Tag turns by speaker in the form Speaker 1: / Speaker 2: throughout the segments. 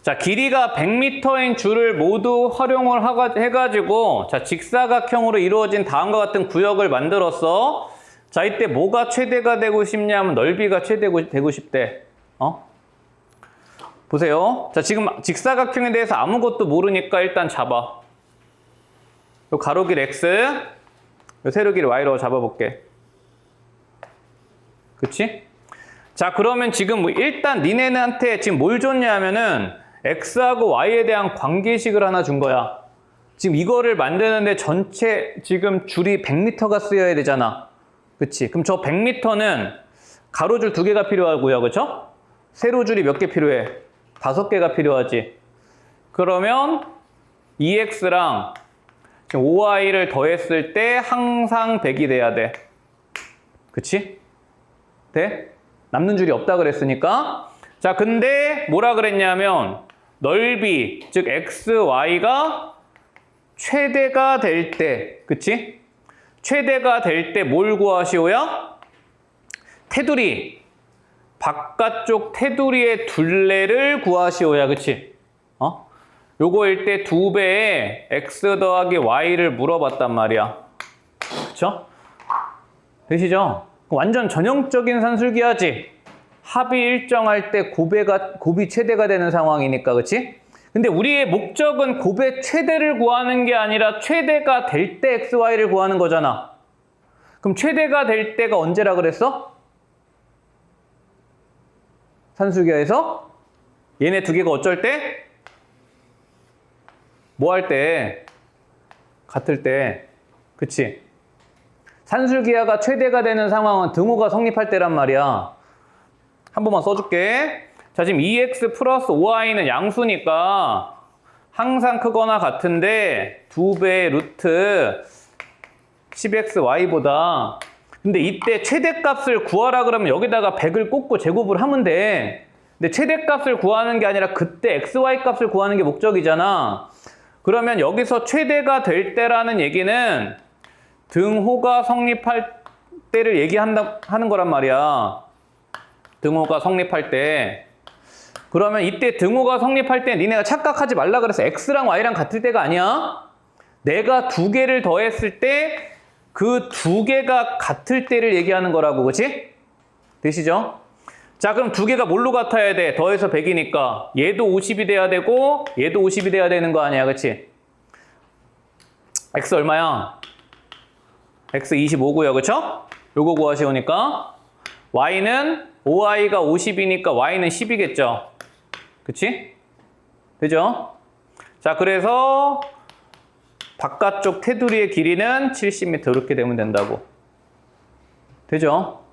Speaker 1: 자, 길이가 100m인 줄을 모두 활용을 해가지고 자, 직사각형으로 이루어진 다음과 같은 구역을 만들었어. 자, 이때 뭐가 최대가 되고 싶냐면 넓이가 되고 싶대. 보세요. 자, 지금 직사각형에 대해서 아무것도 모르니까 일단 잡아. 요 가로길 x, 요 세로길 y로 잡아볼게. 그치? 자, 그러면 지금 일단 니네한테 지금 뭘 줬냐면은 x하고 y에 대한 관계식을 하나 준 거야. 지금 이거를 만드는데 전체 지금 줄이 100m가 쓰여야 되잖아. 그치? 그럼 저 100m는 가로줄 2개가 필요하고요. 그쵸? 세로줄이 몇 개 필요해? 5개가 필요하지. 그러면 2x랑 지금 5y를 더했을 때 항상 100이 돼야 돼. 그치? 돼? 남는 줄이 없다 그랬으니까. 자, 근데 뭐라 그랬냐면 넓이, 즉 x, y가 최대가 될 때, 그치? 최대가 될 때 뭘 구하시오야? 테두리, 바깥쪽 테두리의 둘레를 구하시오야, 그치? 요거일 때 2배의 x 더하기 y를 물어봤단 말이야. 그쵸? 되시죠? 완전 전형적인 산술기하지? 합이 일정할 때 곱이 최대가 되는 상황이니까, 그치? 근데 우리의 목적은 곱의 최대를 구하는 게 아니라 최대가 될 때 x, y를 구하는 거잖아. 그럼 최대가 될 때가 언제라 그랬어? 산술기하에서? 얘네 2개가 어쩔 때? 뭐 할 때? 같을 때. 그치? 산술기하가 최대가 되는 상황은 등호가 성립할 때란 말이야. 한 번만 써줄게. 자, 지금 2x 플러스 5y는 양수니까 항상 크거나 같은데 2배의 루트 10xy보다. 근데 이때 최대값을 구하라 그러면 여기다가 100을 꽂고 제곱을 하면 돼. 근데 최대값을 구하는 게 아니라 그때 xy 값을 구하는 게 목적이잖아. 그러면 여기서 최대가 될 때라는 얘기는 등호가 성립할 때를 하는 거란 말이야. 등호가 성립할 때. 그러면 이때 등호가 성립할 때 니네가 착각하지 말라 그래서 x랑 y랑 같을 때가 아니야. 내가 2개를 더했을 때 그 2개가 같을 때를 얘기하는 거라고, 그치? 되시죠? 자, 그럼 2개가 뭘로 같아야 돼? 더해서 100이니까 얘도 50이 돼야 되고 얘도 50이 돼야 되는 거 아니야, 그치? x 얼마야? x 25고요, 그쵸? 요거 구하시오니까 y는 5y가 50이니까 y는 10이겠죠? 그치? 되죠? 자, 그래서 바깥쪽 테두리의 길이는 70m 이렇게 되면 된다고. 되죠?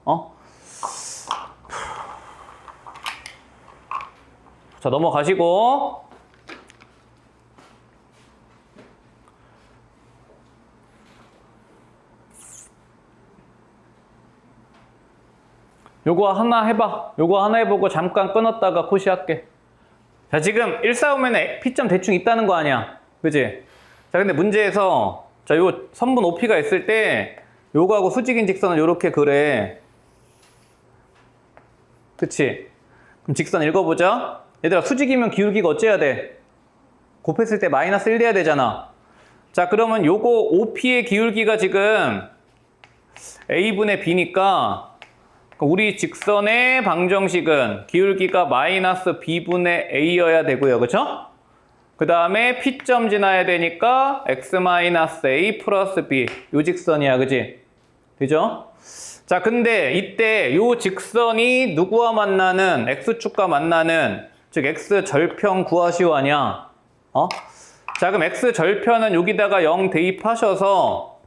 Speaker 1: 자, 넘어가시고 요거 하나 해봐. 요거 하나 해보고 잠깐 끊었다가 코시할게. 자, 지금 1,4오면 P점 대충 있다는 거 아니야? 그지? 자, 근데 문제에서 자, 요 선분 OP가 있을 때 요거하고 수직인 직선을 요렇게 그래. 그치? 그럼 직선 읽어보자. 얘들아, 수직이면 기울기가 어째야 돼? 곱했을 때 마이너스 1 돼야 되잖아. 자, 그러면 요거 OP의 기울기가 지금 A분의 B니까 우리 직선의 방정식은 기울기가 마이너스 B분의 A여야 되고요. 그쵸? 그 다음에 P점 지나야 되니까 X-A 플러스 B. 요 직선이야. 그지? 되죠? 자, 근데 이때 요 직선이 누구와 만나는, X축과 만나는, 즉 X절편 구하시오 아니야? 자, 그럼 X절편은 여기다가 0 대입하셔서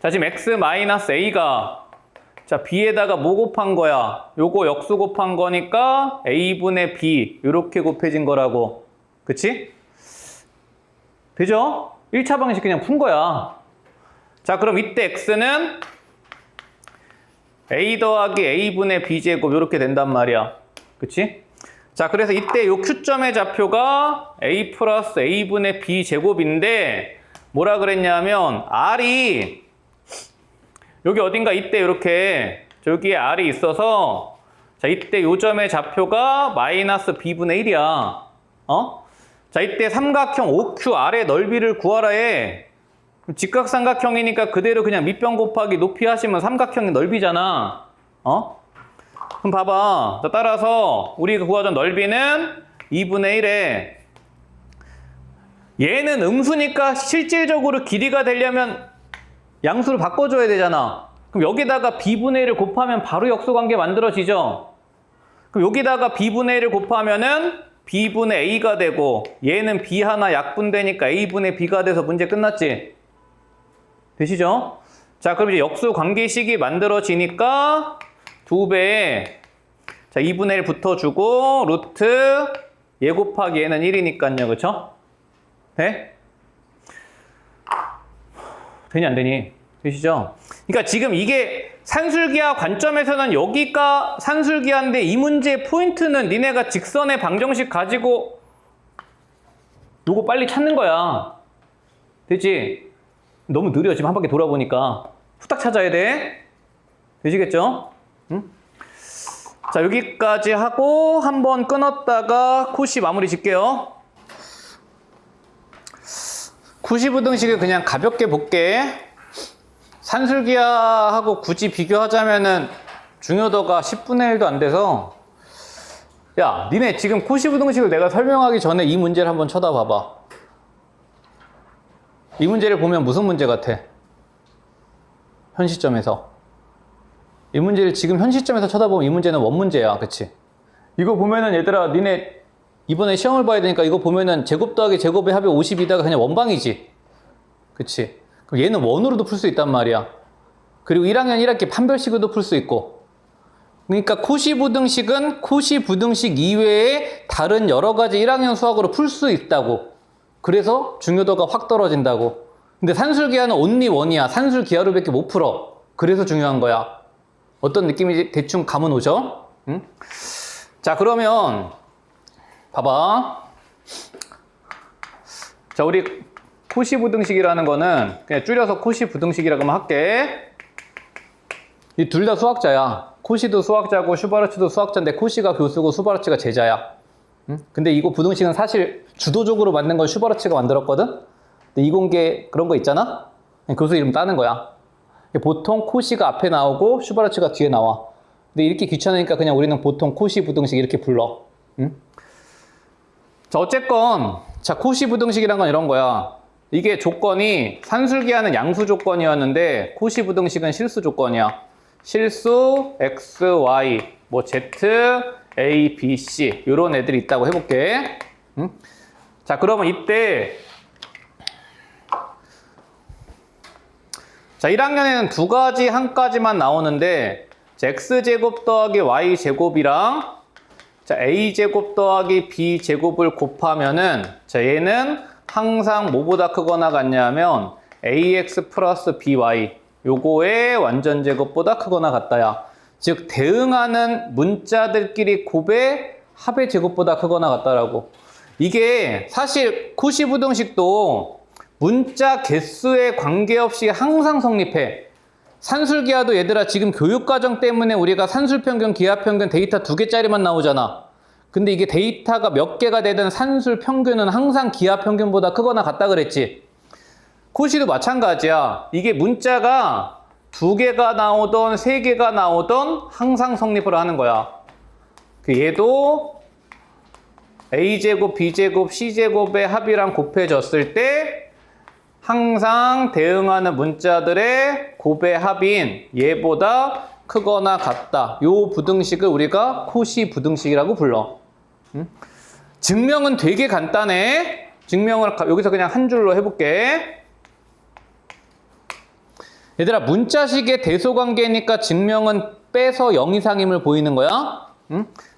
Speaker 1: 자, 지금 X-A가 자, B에다가 뭐 곱한 거야? 요거 역수 곱한 거니까 A분의 B 요렇게 곱해진 거라고. 그치? 되죠? 1차 방식 그냥 푼 거야. 자, 그럼 이때 X는 A 더하기 A분의 B제곱 요렇게 된단 말이야. 그치? 자, 그래서 이때 요 Q점의 좌표가 A 플러스 A분의 B제곱인데 뭐라 그랬냐면 R이 여기 어딘가 이때 이렇게 여기에 R이 있어서 자, 이때 요점의 좌표가 마이너스 b분의 1이야. 자, 이때 삼각형 OQR의 넓이를 구하라 해. 직각삼각형이니까 그대로 그냥 밑변 곱하기 높이 하시면 삼각형의 넓이잖아. 그럼 봐봐. 자, 따라서 우리가 구하던 넓이는 2분의 1에 얘는 음수니까 실질적으로 길이가 되려면 양수를 바꿔줘야 되잖아. 그럼 여기다가 b분의 1을 곱하면 바로 역수관계 만들어지죠. 그럼 여기다가 b분의 1을 곱하면은 b분의 a가 되고 얘는 b 하나 약분되니까 a분의 b가 돼서 문제 끝났지. 되시죠? 자, 그럼 이제 역수관계식이 만들어지니까 2배에 자 2분의 1 붙어주고 루트 얘 곱하기 얘는 1이니까요. 그쵸? 돼? 되니 안 되니? 되시죠? 그러니까 지금 이게 산술기하 관점에서는 여기가 산술기하인데 이 문제의 포인트는 니네가 직선의 방정식 가지고 요거 빨리 찾는 거야. 되지? 너무 느려. 지금 한 바퀴 돌아보니까 후딱 찾아야 돼. 되시겠죠? 응? 자, 여기까지 하고 한번 끊었다가 코시 마무리 짓게요. 코시 부등식을 그냥 가볍게 볼게. 산술기하하고 굳이 비교하자면은 중요도가 10분의 1도 안 돼서 야, 니네 지금 코시 부등식을 내가 설명하기 전에 이 문제를 한번 쳐다봐봐. 이 문제를 보면 무슨 문제 같아? 현 시점에서. 이 문제를 지금 현 시점에서 쳐다보면 이 문제는 원문제야. 그치? 이거 보면은 얘들아 니네 이번에 시험을 봐야 되니까 이거 보면은 제곱 더하기 제곱의 합이 50이다가 그냥 원방이지. 그치? 그럼 얘는 원으로도 풀 수 있단 말이야. 그리고 1학년 1학기 판별식으로도 풀 수 있고. 그러니까 코시 부등식은 코시 부등식 이외에 다른 여러 가지 1학년 수학으로 풀 수 있다고. 그래서 중요도가 확 떨어진다고. 근데 산술기하는 only 원이야. 산술기하로밖에 못 풀어. 그래서 중요한 거야. 어떤 느낌인지 대충 감은 오죠? 응? 자, 그러면 봐봐. 자, 우리 코시 부등식이라는 거는 그냥 줄여서 코시 부등식이라고만 할게. 이 둘 다 수학자야. 코시도 수학자고 슈바르츠도 수학자인데 코시가 교수고 슈바르츠가 제자야. 응? 근데 이거 부등식은 사실 주도적으로 만든 건 슈바르츠가 만들었거든? 근데 이공계 그런 거 있잖아? 교수 이름 따는 거야. 보통 코시가 앞에 나오고 슈바르츠가 뒤에 나와. 근데 이렇게 귀찮으니까 그냥 우리는 보통 코시 부등식 이렇게 불러. 응? 자, 어쨌건 자, 코시 부등식이란 건 이런 거야. 이게 조건이 산술기하는 양수 조건이었는데 코시 부등식은 실수 조건이야. 실수 x, y, 뭐 z, a, b, c 이런 애들이 있다고 해볼게. 응? 자, 그러면 이때 자 1학년에는 두 가지 한 가지만 나오는데 자, x제곱 더하기 y제곱이랑 자, a제곱 더하기 b제곱을 곱하면은 자, 얘는 항상 뭐보다 크거나 같냐면 ax 플러스 by 요거의 완전제곱보다 크거나 같다야. 즉 대응하는 문자들끼리 곱의 합의 제곱보다 크거나 같다라고. 이게 사실 코시 부등식도 문자 개수에 관계없이 항상 성립해. 산술기하도 얘들아 지금 교육과정 때문에 우리가 산술평균, 기하평균 데이터 2개짜리만 나오잖아. 근데 이게 데이터가 몇 개가 되든 산술평균은 항상 기하평균보다 크거나 같다 그랬지. 코시도 마찬가지야. 이게 문자가 2개가 나오던 3개가 나오던 항상 성립을 하는 거야. 얘도 a제곱, b제곱, c제곱의 합이랑 곱해졌을 때 항상 대응하는 문자들의 곱의 합인 얘보다 크거나 같다. 요 부등식을 우리가 코시 부등식이라고 불러. 증명은 되게 간단해. 증명을 여기서 그냥 한 줄로 해볼게. 얘들아 문자식의 대소관계니까 증명은 빼서 0 이상임을 보이는 거야.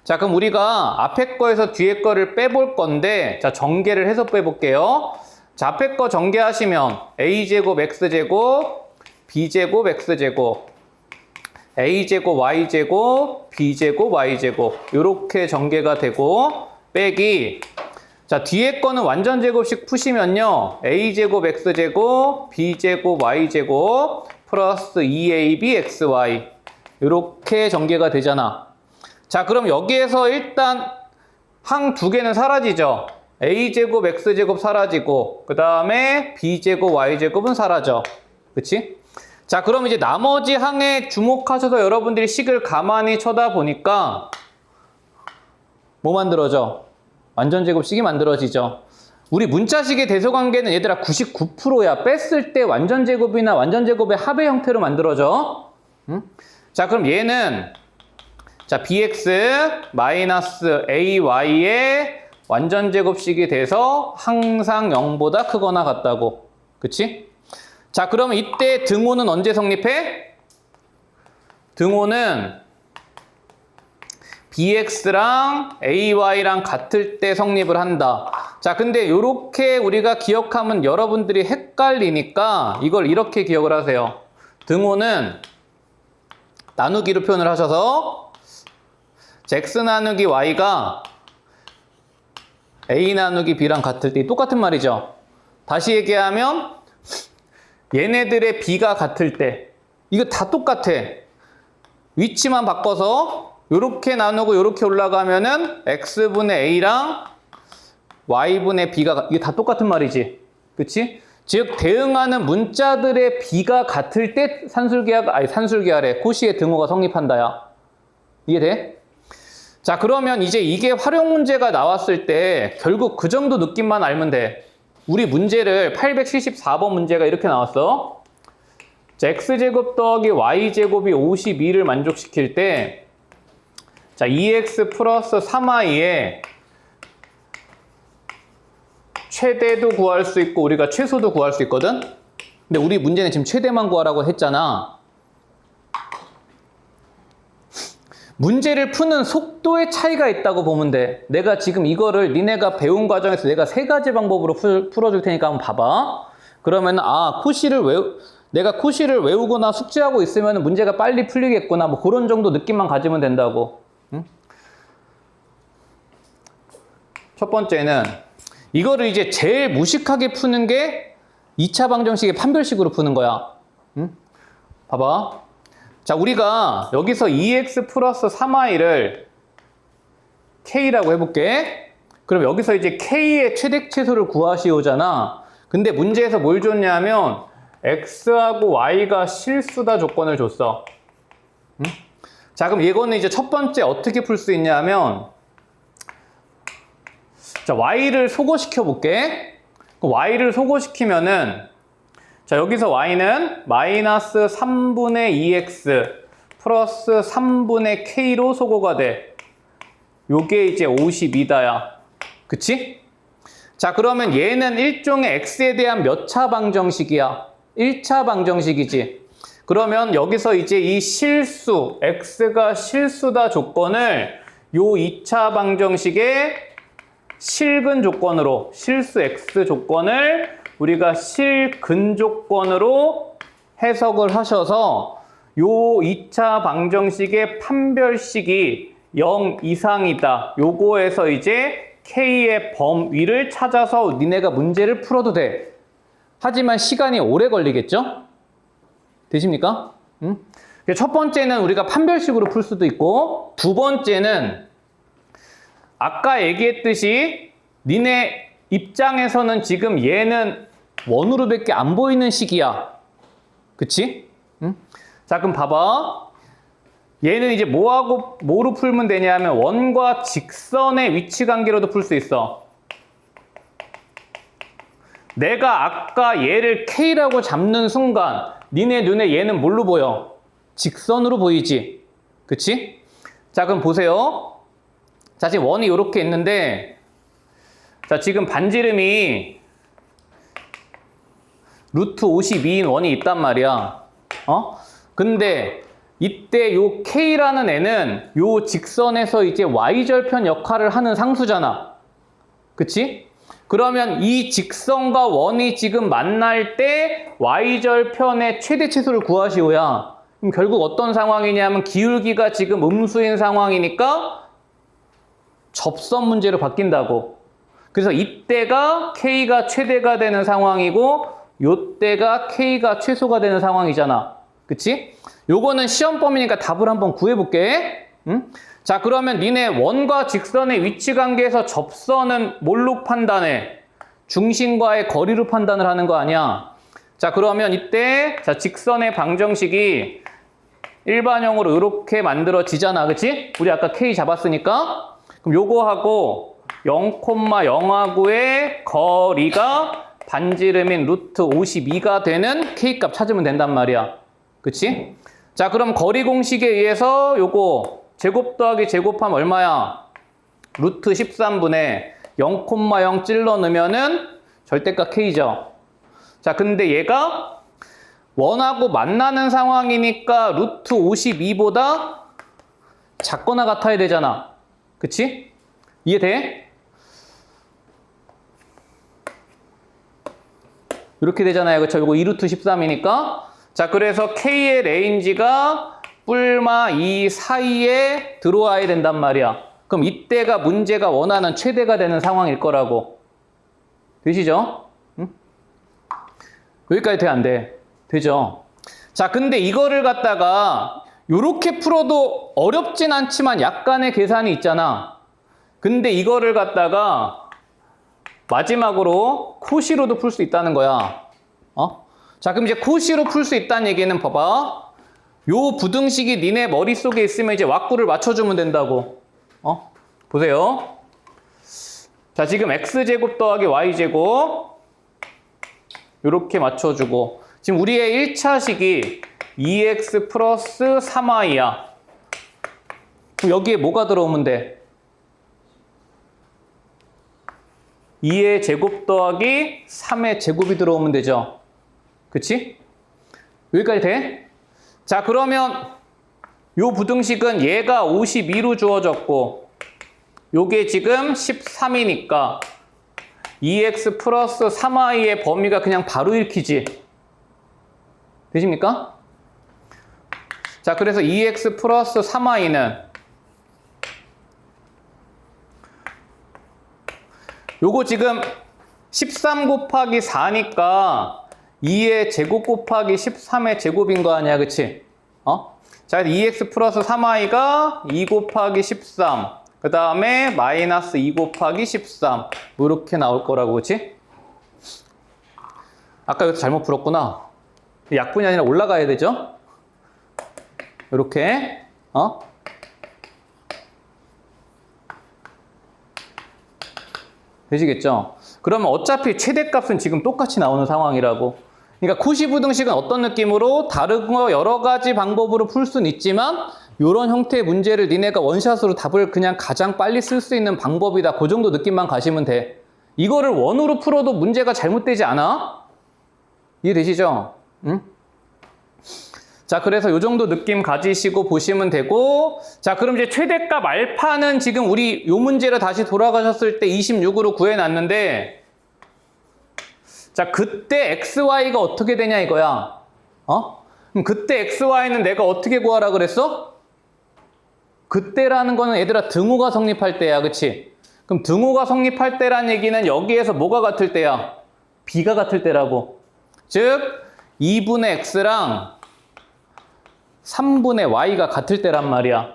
Speaker 1: 자, 그럼 우리가 앞에 거에서 뒤에 거를 빼볼 건데 자, 전개를 해서 빼볼게요. 자, 앞에 거 전개하시면 a제곱 x제곱 b제곱 x제곱 a제곱 y제곱 b제곱 y제곱 이렇게 전개가 되고 빼기 자, 뒤에 거는 완전 제곱식 푸시면요 a제곱 x제곱 b제곱 y제곱 플러스 2ab xy 이렇게 전개가 되잖아. 자, 그럼 여기에서 일단 항 두 개는 사라지죠. a제곱 x제곱 사라지고 그 다음에 b제곱 y제곱은 사라져. 그치? 자, 그럼 이제 나머지 항에 주목하셔서 여러분들이 식을 가만히 쳐다보니까 뭐 만들어져? 완전제곱식이 만들어지죠. 우리 문자식의 대소관계는 얘들아 99%야. 뺐을 때 완전제곱이나 완전제곱의 합의 형태로 만들어져. 응? 자, 그럼 얘는 자 bx 마이너스 ay의 완전제곱식이 돼서 항상 0보다 크거나 같다고. 그치? 자, 그러면 이때 등호는 언제 성립해? 등호는 bx랑 ay랑 같을 때 성립을 한다. 자, 근데 이렇게 우리가 기억하면 여러분들이 헷갈리니까 이걸 이렇게 기억을 하세요. 등호는 나누기로 표현을 하셔서 x 나누기 y가 a 나누기 b랑 같을 때 똑같은 말이죠. 다시 얘기하면 얘네들의 b가 같을 때 이거 다 똑같아. 위치만 바꿔서 요렇게 나누고 요렇게 올라가면은 x분의 a랑 y분의 b가 이게 다 똑같은 말이지. 그치? 즉 대응하는 문자들의 b가 같을 때 산술계하래. 코시의 등호가 성립한다야. 이해돼? 자, 그러면 이제 이게 활용 문제가 나왔을 때 결국 그 정도 느낌만 알면 돼. 우리 문제를 874번 문제가 이렇게 나왔어. 자, x제곱 더하기 y제곱이 52를 만족시킬 때 자, 2x 플러스 3y의 최대도 구할 수 있고 우리가 최소도 구할 수 있거든? 근데 우리 문제는 지금 최대만 구하라고 했잖아. 문제를 푸는 속도의 차이가 있다고 보면 돼. 내가 지금 이거를 니네가 배운 과정에서 내가 3가지 방법으로 풀어줄 테니까 한번 봐봐. 그러면 내가 코시를 외우거나 숙지하고 있으면 문제가 빨리 풀리겠구나. 뭐 그런 정도 느낌만 가지면 된다고. 응? 첫 번째는 이거를 이제 제일 무식하게 푸는 게 2차 방정식의 판별식으로 푸는 거야. 응? 봐봐. 자, 우리가 여기서 2x 플러스 3y를 k라고 해볼게. 그럼 여기서 이제 k의 최대 최소를 구하시오잖아. 근데 문제에서 뭘 줬냐면 x하고 y가 실수다 조건을 줬어. 응? 자, 그럼 이거는 이제 첫 번째 어떻게 풀 수 있냐면 자, y를 소거시켜 볼게. y를 소거시키면은 자, 여기서 y는 마이너스 3분의 2x 플러스 3분의 k로 소거가 돼. 요게 이제 52다야. 그치? 자, 그러면 얘는 일종의 x에 대한 몇 차 방정식이야? 1차 방정식이지. 그러면 여기서 이제 이 실수, x가 실수다 조건을 요 2차 방정식의 실근 조건으로, 실수 x 조건을 우리가 실근 조건으로 해석을 하셔서 요 2차 방정식의 판별식이 0 이상이다. 요거에서 이제 K의 범위를 찾아서 니네가 문제를 풀어도 돼. 하지만 시간이 오래 걸리겠죠? 되십니까? 응? 첫 번째는 우리가 판별식으로 풀 수도 있고 두 번째는 아까 얘기했듯이 니네 입장에서는 지금 얘는 원으로밖에 안 보이는 식이야. 그치? 응? 자, 그럼 봐봐. 얘는 이제 뭐로 풀면 되냐면 원과 직선의 위치 관계로도 풀 수 있어. 내가 아까 얘를 K라고 잡는 순간 니네 눈에 얘는 뭘로 보여? 직선으로 보이지? 그치? 자, 그럼 보세요. 자, 지금 원이 이렇게 있는데 자, 지금 반지름이 루트 52인 원이 있단 말이야. 근데 이때 요 K라는 애는 요 직선에서 이제 Y절편 역할을 하는 상수잖아. 그치? 그러면 이 직선과 원이 지금 만날 때 Y절편의 최대 최소를 구하시오야. 그럼 결국 어떤 상황이냐면 기울기가 지금 음수인 상황이니까 접선 문제로 바뀐다고. 그래서 이때가 K가 최대가 되는 상황이고 요때가 K가 최소가 되는 상황이잖아. 그치? 요거는 시험 범위니까 답을 한번 구해볼게. 응? 자, 그러면 니네 원과 직선의 위치 관계에서 접선은 뭘로 판단해? 중심과의 거리로 판단을 하는 거 아니야? 자, 그러면 이때 자, 직선의 방정식이 일반형으로 이렇게 만들어지잖아. 그치? 우리 아까 K 잡았으니까. 그럼 요거하고 0,0하고의 거리가 반지름인 루트 52가 되는 K값 찾으면 된단 말이야. 그치? 자, 그럼 거리 공식에 의해서 요거 제곱 더하기 제곱하면 얼마야? 루트 13분의 0,0 찔러 넣으면은 절대값 K죠. 자, 근데 얘가 원하고 만나는 상황이니까 루트 52보다 작거나 같아야 되잖아. 그치? 이해돼? 이렇게 되잖아요. 그쵸? 이거 2루트 13이니까. 자, 그래서 K의 레인지가 뿔마 2 사이에 들어와야 된단 말이야. 그럼 이때가 문제가 원하는 최대가 되는 상황일 거라고. 되시죠? 응? 여기까지 돼, 안 돼? 되죠? 자, 근데 이거를 갖다가 요렇게 풀어도 어렵진 않지만 약간의 계산이 있잖아. 근데 이거를 갖다가 마지막으로 코시로도 풀 수 있다는 거야. 자, 그럼 이제 코시로 풀 수 있다는 얘기는 봐봐. 요 부등식이 니네 머릿속에 있으면 이제 왁구를 맞춰주면 된다고. 보세요. 자, 지금 x제곱 더하기 y제곱 요렇게 맞춰주고 지금 우리의 1차식이 2x 플러스 3y야. 그럼 여기에 뭐가 들어오면 돼? 2의 제곱 더하기 3의 제곱이 들어오면 되죠. 그치? 여기까지 돼? 자, 그러면 요 부등식은 얘가 52로 주어졌고 요게 지금 13이니까 2x 플러스 3y의 범위가 그냥 바로 읽히지. 되십니까? 자, 그래서 2x 플러스 3y는 요거 지금 13 곱하기 4니까 2의 제곱 곱하기 13의 제곱인 거 아니야, 그치? 자, 2x 플러스 3y가 2 곱하기 13, 그 다음에 마이너스 2 곱하기 13, 뭐 이렇게 나올 거라고, 그치? 아까 여기서 잘못 풀었구나. 약분이 아니라 올라가야 되죠? 이렇게, 되시겠죠? 그러면 어차피 최대값은 지금 똑같이 나오는 상황이라고. 그러니까 코시 부등식은 어떤 느낌으로 다른 거 여러 가지 방법으로 풀 수는 있지만 이런 형태의 문제를 니네가 원샷으로 답을 그냥 가장 빨리 쓸 수 있는 방법이다. 그 정도 느낌만 가시면 돼. 이거를 원으로 풀어도 문제가 잘못되지 않아? 이해되시죠? 응? 자, 그래서 이 정도 느낌 가지시고 보시면 되고, 자, 그럼 이제 최대값 알파는 지금 우리 요 문제를 다시 돌아가셨을 때 26으로 구해놨는데, 자, 그때 XY가 어떻게 되냐 이거야. 그럼 그때 XY는 내가 어떻게 구하라 그랬어? 그때라는 거는 얘들아 등호가 성립할 때야, 그치? 그럼 등호가 성립할 때란 얘기는 여기에서 뭐가 같을 때야? B가 같을 때라고. 즉, 2분의 X랑 3분의 Y가 같을 때란 말이야.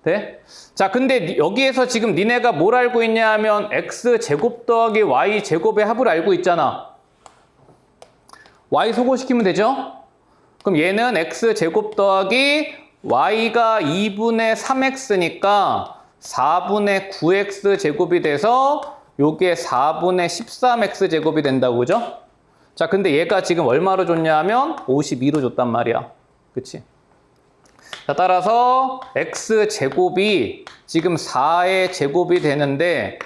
Speaker 1: 돼? 자, 근데 여기에서 지금 니네가 뭘 알고 있냐 하면 X제곱 더하기 Y제곱의 합을 알고 있잖아. Y 소거시키면 되죠? 그럼 얘는 X제곱 더하기 Y가 2분의 3X니까 4분의 9X제곱이 돼서 요게 4분의 13X제곱이 된다고, 그죠? 자, 근데 얘가 지금 얼마로 줬냐 하면 52로 줬단 말이야. 그치? 자, 따라서 x제곱이 지금 4의 제곱이 되는데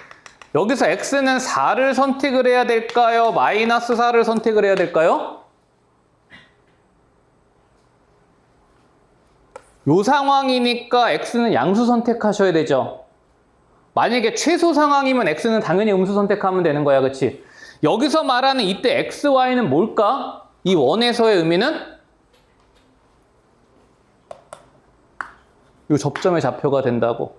Speaker 1: 여기서 x는 4를 선택을 해야 될까요? 마이너스 4를 선택을 해야 될까요? 요 상황이니까 x는 양수 선택하셔야 되죠. 만약에 최소 상황이면 x는 당연히 음수 선택하면 되는 거야, 그치? 여기서 말하는 이때 x, y는 뭘까? 이 원에서의 의미는 이 접점의 좌표가 된다고.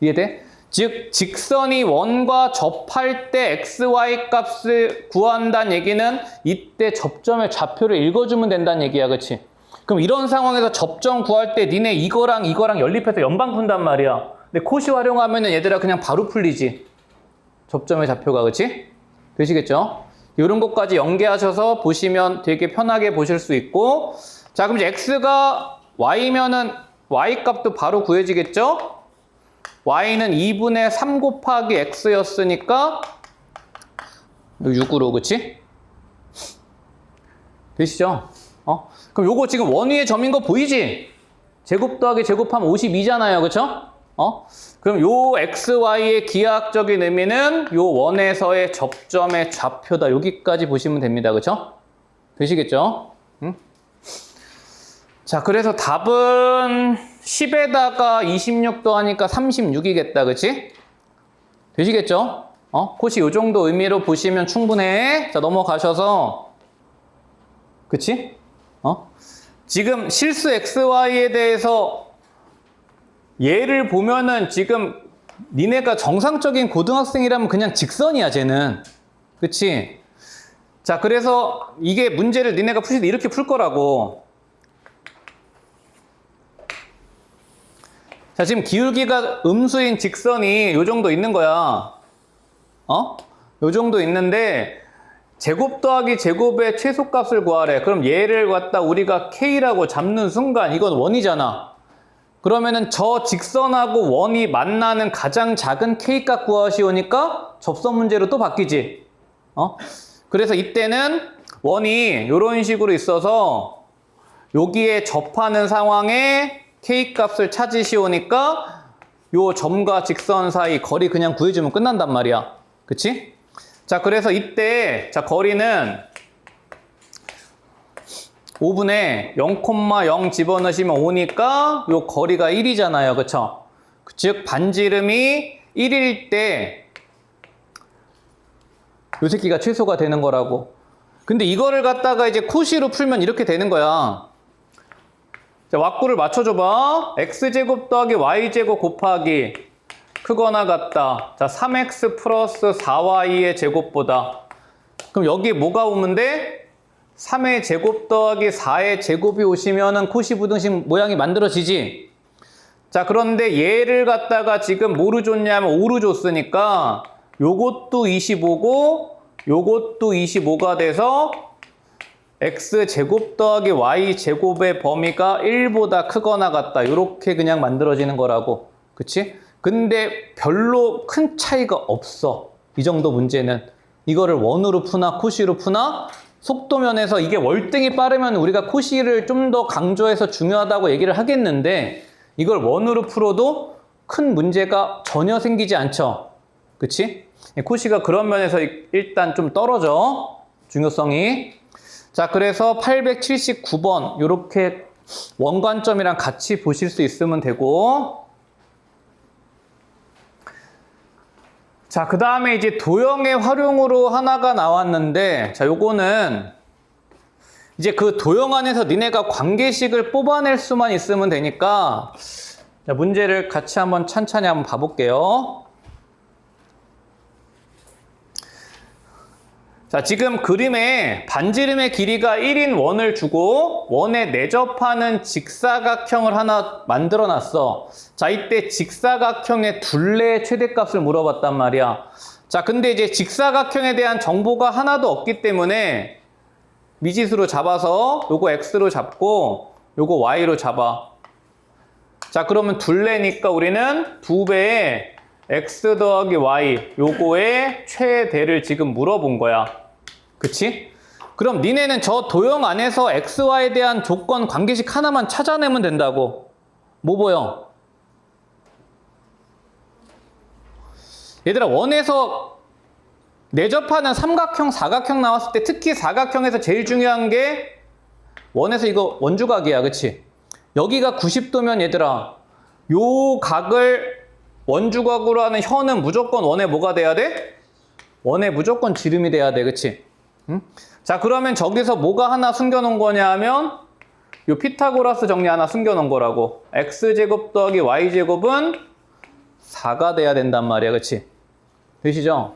Speaker 1: 이해돼? 즉, 직선이 원과 접할 때 xy 값을 구한다는 얘기는 이때 접점의 좌표를 읽어주면 된다는 얘기야, 그치? 그럼 이런 상황에서 접점 구할 때 니네 이거랑 이거랑 연립해서 연방 푼단 말이야. 근데 코시 활용하면은 얘들아 그냥 바로 풀리지. 접점의 좌표가, 그치? 되시겠죠? 이런 것까지 연계하셔서 보시면 되게 편하게 보실 수 있고, 자, 그럼 이제 x가 y면은 y 값도 바로 구해지겠죠? y는 2분의 3 곱하기 x였으니까 6으로, 그치? 되시죠? 그럼 요거 지금 원위의 점인 거 보이지? 제곱 더하기 제곱하면 52잖아요, 그쵸? 그럼 요 xy의 기하학적인 의미는 요 원에서의 접점의 좌표다. 여기까지 보시면 됩니다, 그쵸? 되시겠죠? 응? 자, 그래서 답은 10에다가 26 더하니까 36이겠다, 그치? 되시겠죠? 코시 요 정도 의미로 보시면 충분해. 자, 넘어가셔서, 그치? 지금 실수 xy에 대해서 얘를 보면은 지금 니네가 정상적인 고등학생이라면 그냥 직선이야, 쟤는. 그치? 자, 그래서 이게 문제를 니네가 푸실 때 이렇게 풀 거라고. 자, 지금 기울기가 음수인 직선이 요 정도 있는 거야. 요 정도 있는데 제곱 더하기 제곱의 최소값을 구하래. 그럼 얘를 갖다 우리가 K라고 잡는 순간 이건 원이잖아. 그러면은 저 직선하고 원이 만나는 가장 작은 K값 구하시오니까 접선 문제로 또 바뀌지. 그래서 이때는 원이 이런 식으로 있어서 여기에 접하는 상황에 K값을 찾으시오니까 요 점과 직선 사이 거리 그냥 구해주면 끝난단 말이야. 그치? 자, 그래서 이때, 자, 거리는 5분에 0,0 집어넣으시면 5니까 요 거리가 1이잖아요. 그쵸? 즉, 반지름이 1일 때 요 새끼가 최소가 되는 거라고. 근데 이거를 갖다가 이제 코시로 풀면 이렇게 되는 거야. 자, 왁구를 맞춰줘봐. x제곱 더하기 y제곱 곱하기 크거나 같다. 자, 3x 플러스 4y의 제곱보다. 그럼 여기 뭐가 오면 돼? 3의 제곱 더하기 4의 제곱이 오시면은 코시 부등식 모양이 만들어지지. 자, 그런데 얘를 갖다가 지금 뭐로 줬냐면 5로 줬으니까 요것도 25고 요것도 25가 돼서 x제곱 더하기 y제곱의 범위가 1보다 크거나 같다. 요렇게 그냥 만들어지는 거라고. 그치? 근데 별로 큰 차이가 없어. 이 정도 문제는. 이거를 원으로 푸나 코시로 푸나 속도면에서 이게 월등히 빠르면 우리가 코시를 좀 더 강조해서 중요하다고 얘기를 하겠는데 이걸 원으로 풀어도 큰 문제가 전혀 생기지 않죠. 그치? 코시가 그런 면에서 일단 좀 떨어져. 중요성이. 자, 그래서 879번 요렇게 원관점이랑 같이 보실 수 있으면 되고, 자, 그 다음에 이제 도형의 활용으로 하나가 나왔는데, 자, 요거는 이제 그 도형 안에서 니네가 관계식을 뽑아낼 수만 있으면 되니까, 자, 문제를 같이 한번 찬찬히 한번 봐볼게요. 자, 지금 그림에 반지름의 길이가 1인 원을 주고 원에 내접하는 직사각형을 하나 만들어 놨어. 자, 이때 직사각형의 둘레의 최대값을 물어봤단 말이야. 자, 근데 이제 직사각형에 대한 정보가 하나도 없기 때문에 미지수로 잡아서 요거 x로 잡고 요거 y로 잡아. 자, 그러면 둘레니까 우리는 2배의 x 더하기 y 요거의 최대를 지금 물어본 거야. 그치? 그럼 니네는 저 도형 안에서 xy에 대한 조건 관계식 하나만 찾아내면 된다고. 뭐 보여? 얘들아, 원에서 내접하는 삼각형, 사각형 나왔을 때 특히 사각형에서 제일 중요한 게 원에서 이거 원주각이야. 그치? 여기가 90도면 얘들아, 요 각을 원주각으로 하는 현은 무조건 원에 뭐가 돼야 돼? 원에 무조건 지름이 돼야 돼. 그치? 응? 자, 그러면 저기서 뭐가 하나 숨겨놓은 거냐 하면 요 피타고라스 정리 하나 숨겨놓은 거라고. x제곱 더하기 y제곱은 4가 돼야 된단 말이야. 그치? 되시죠?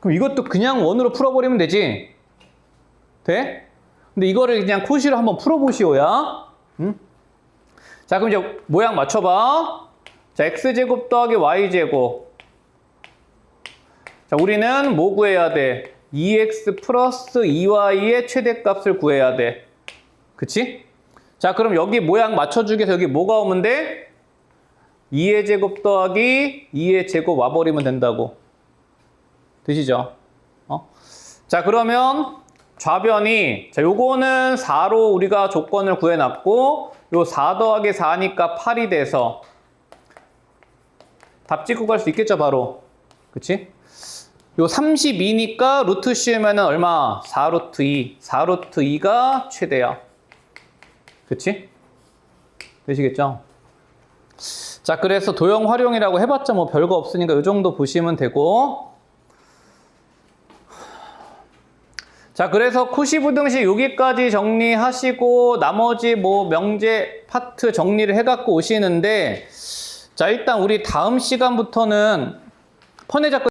Speaker 1: 그럼 이것도 그냥 원으로 풀어버리면 되지? 돼? 근데 이거를 그냥 코시로 한번 풀어보시오야. 응? 자, 그럼 이제 모양 맞춰봐. 자, x제곱 더하기 y제곱. 자, 우리는 뭐 구해야 돼? 2x 플러스 2y의 최대값을 구해야 돼. 그치? 자, 그럼 여기 모양 맞춰주기 위해서 여기 뭐가 오면 돼? 2의 제곱 더하기 2의 제곱 와버리면 된다고. 되시죠? 자, 그러면 좌변이, 자, 요거는 4로 우리가 조건을 구해놨고, 요 4 더하기 4니까 8이 돼서 답 찍고 갈 수 있겠죠, 바로. 그치? 요 32니까 루트 씌우면은 얼마? 4루트 2. 4루트 2가 최대야. 그치? 되시겠죠? 자, 그래서 도형 활용이라고 해봤자 뭐 별거 없으니까 요 정도 보시면 되고. 자, 그래서 쿠시부등식 여기까지 정리하시고 나머지 뭐 명제 파트 정리를 해갖고 오시는데, 자, 일단 우리 다음 시간부터는 펀의 작전